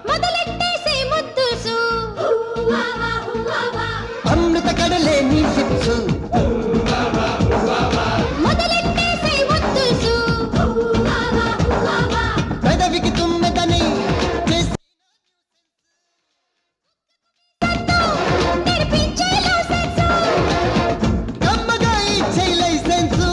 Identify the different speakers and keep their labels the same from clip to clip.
Speaker 1: మొదలెట్టేసే ముద్దుసు
Speaker 2: అమృత కడలే నీ సిప్సు
Speaker 1: మొదలెట్టేసే ముద్దుసు
Speaker 2: పెదవికి తుమ్మెదని
Speaker 1: నేర్పించే లైసెన్సు
Speaker 2: కమ్మగా ఇచ్చే లైసెన్సు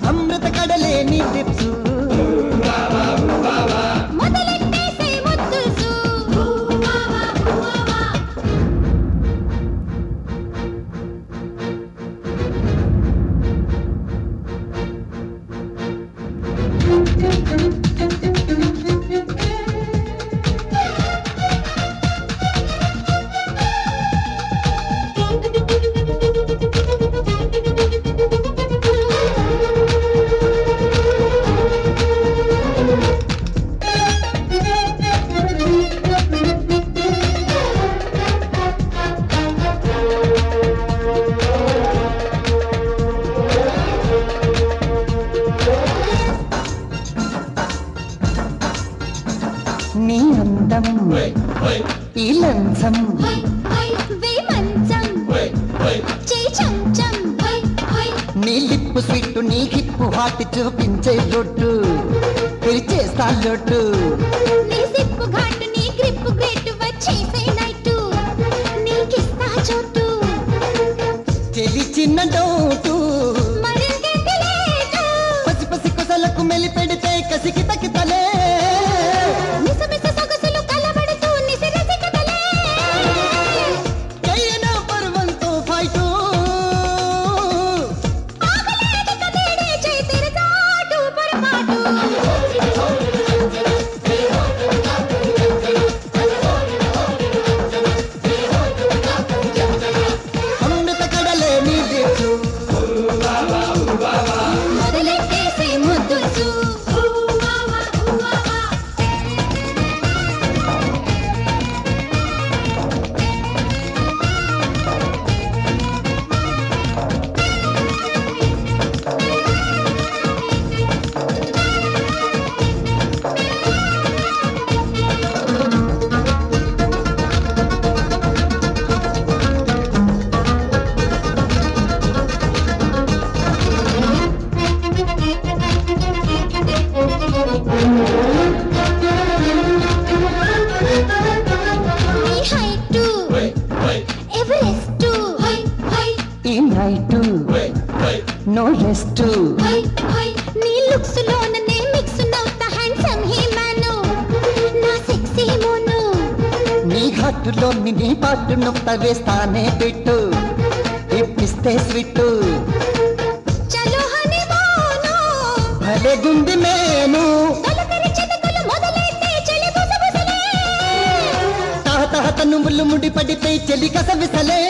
Speaker 2: అమృత కడలే నీ సిప్సు
Speaker 1: మొదలెట్టేసే ముద్దుసు
Speaker 2: నీ అందం ఈ లంచం
Speaker 1: వేమంచం చే చంచం
Speaker 2: నీ లిప్పు స్వీట్ నీ హిప్పు హాట్ చూపించే రొట్టు తెరిచేస్తా లొట్టు
Speaker 1: నీ సిప్పు ఘాటు నీ గ్రిప్పు గ్రేట్ వచ్చేసే నైటు నీకిస్తా చోటు
Speaker 2: చెలి చిన్న డోటు
Speaker 1: మరింకెంత లేటు
Speaker 2: పసి పసి కొసలకు మెలి పెడితే కసికి తకితలే
Speaker 1: మిస మిస సొగసులు కలబడుతూ నిసిరసికతలే
Speaker 2: కయ్యనా పర్వంతో ఫైటు
Speaker 1: ఆగలేని కదేడే చేతిరి చాటు పొరపాటు
Speaker 2: అమృత కడలే నీ దిక్కు
Speaker 1: మొదలెట్టేసే ముద్దుసు నీ హైటు ఎవరెస్టు
Speaker 2: ఈ నైటు నో రెస్ట్
Speaker 1: నీ లుక్స్ లోన నే మిక్స్ నవ్వుతా హ్యాండ్సమ్ హీ మ్యాను నా సెక్సీ మోను
Speaker 2: నీ ఘాటులో నీ పాటు నొక్క వేస్తానే పెట్టు ఇప్పిస్తే స్వీట్
Speaker 1: చలో హనీ మోను
Speaker 2: భలే గుంది మేను
Speaker 1: తొలకరి చెదకులు మొదలెట్టే చెలి బుసబుసలే
Speaker 2: తాత నువ్వులు ముడి పడితే చెలి కసవిసలే